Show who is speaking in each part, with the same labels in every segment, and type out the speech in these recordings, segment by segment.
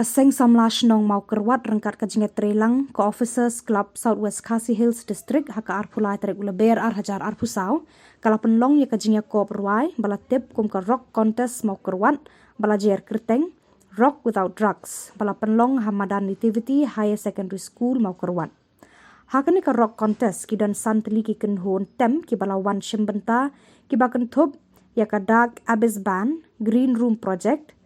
Speaker 1: Kaseng samlash nong mau kerwat rengkat kajinget trelang ke Officers Club Southwest Khasi Hills District haka arpulai tarik ulaber hajar arpusau kala penlong ya kajingnya ko perwai bala tip kum ke rock contest mau kerwat bala jer kerteng rock without drugs bala penlong Hamadan Nativity Higher Secondary School mau kerwat. Hakani ke rock contest kidan santli ki kenhon tem ki bala wan shimbenta ki bakan thub ya ka Dark Abyss Band, Green Room Project,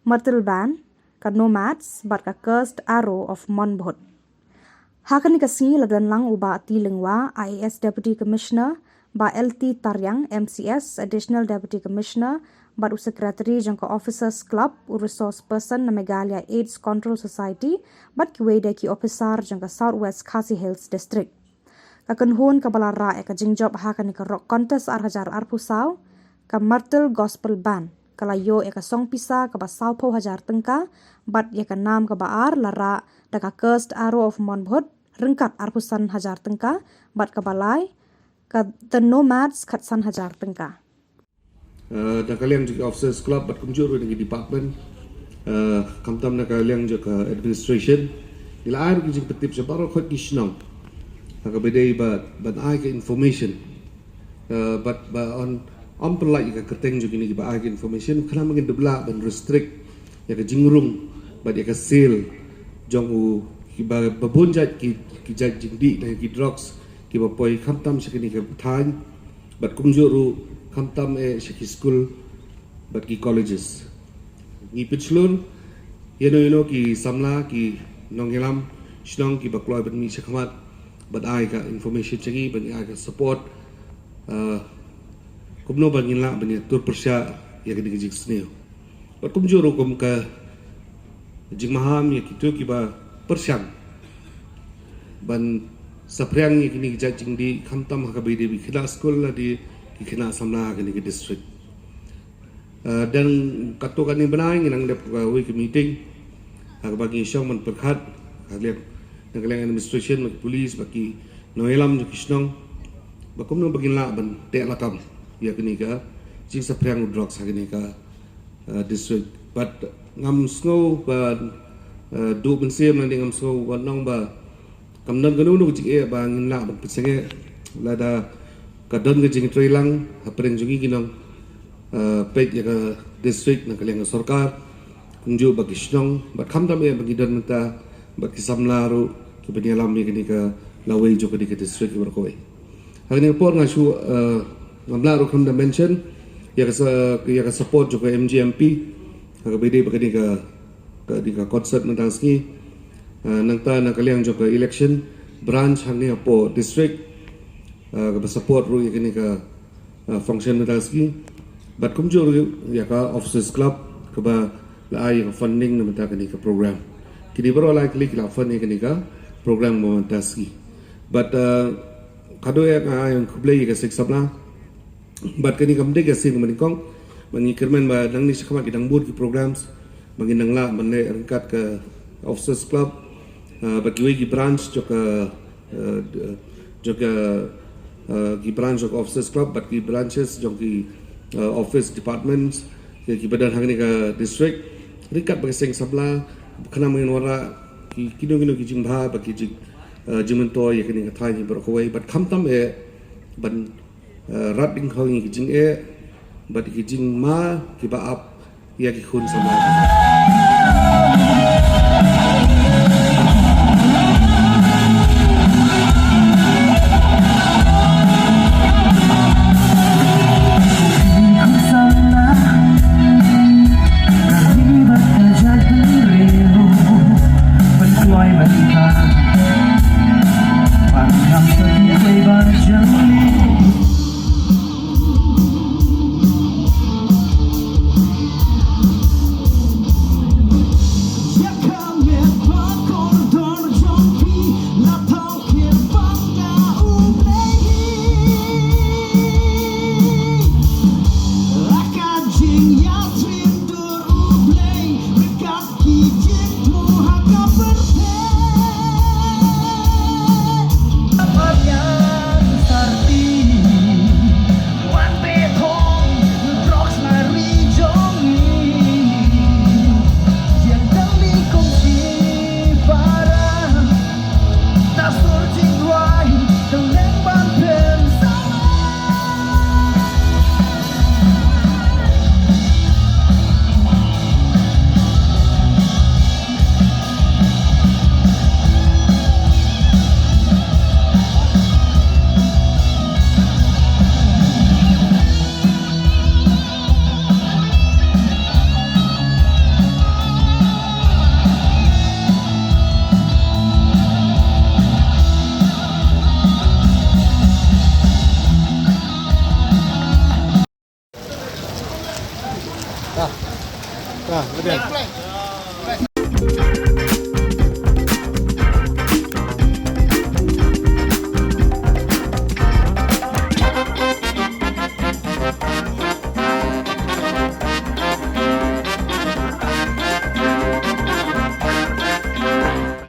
Speaker 1: Myrtle Band, ka Nomads, bat ka Cursed Arrow of Monbhut. Hakani ka singi ladan lang uba ati lingwa IAS Deputy Commissioner, ba LT Taryang MCS Additional Deputy Commissioner, bat u Secretary jang ka Officers Club u Resource Person na Meghalaya AIDS Control Society, bat ki wede ki officer jang ka Southwest Khasi Hills District. Kakenhon ka bala ra ka jingjob hakani ka rock contest hajar arpusau, ka Myrtle Gospel Band. Kala yo eka song pisa ka ba saupo hajar tengka bat ya ka nam ka baar lara da ka Cursed Arrow of Monbhut rengkat arpusan hajar tengka bat ka balai ka The Nomads katsan hajar tengka.
Speaker 2: Da kalian juga Officers Club bat kumjur dengan department kamtam na kalian juga administration ila air kijing petip sebaro khot kisnong ka bedai bat ai ka information but on pelai ka keteng juga ni ba ag information kana mangin debla ban restrict ya ka jingrung ba ya ka sale jong u ki ba babonjat ki jaj jingdi na ki drugs ki ba poi khamtam sakini ka than bat kumjuru khamtam shaki school bat ki colleges ni pitchlun yeno ki samla ki nonghelam shnong ki ba kloi ban mi sakhamat bat ai ka information chagi ban ai ka support kumno bangin la bani tur persya ya gedi gejik sneo bat kumjuro kum ka jing maham ya kitu ki ba persyang ban sapriang ni kini jajing di khamtam ha bide bi khila school la di ki khina samla gani ke district dan kato kani banai nang dep ka week meeting ha bagi syong man perkhat kalian nang administration mak police baki noelam ju kisnong bakum no bagin la ban te lakam ya kini ka jing sapriang drugs ha kini ka district but ngam snow ba do ben sem nang ngam snow wa nong ba kam nan ganu nu jing e ba ngin la ban pesenge la da ka don ga jing trelang ha preng jungi kinong pet ya ka district nang kaliang sarkar kunju ba kisnong ba kham dam e ba gidan mata ba kisamlaru ki banialam ni kini ka lawai jo ka di ka district berkoi hangni por nga shu ngamla ro kham da mention ya ka support jo ka MGMP ka bede ba kini ka di ka concert nang tanski nang ta na kaliang jo ka election branch hangni po district ka support ro ya kini ka function nang tanski bat kumjo ya ka Officers Club ka ba la ay funding na mata kini ka program kini bro likely kila funding kini ka program mo tanski but kado ya ka yung kublay ka siksabla bat kini kam dega sing manikong mangi kermen ba nang ni sakama kidang board ki programs mangi nang la manne rengkat ke Officers Club bagi wegi branch joka ki branch of Officers Club bat ki branches jong ki office departments ki badan hang ni ka district rengkat bagi sing sabla kana mangin wara ki kino ki jing bha bagi jing jimento ya kini ka thai ni berkoi bat khamtam e ban rat ding khawing ki jing e bat ki jing ma ki ba ap ya ki khun sama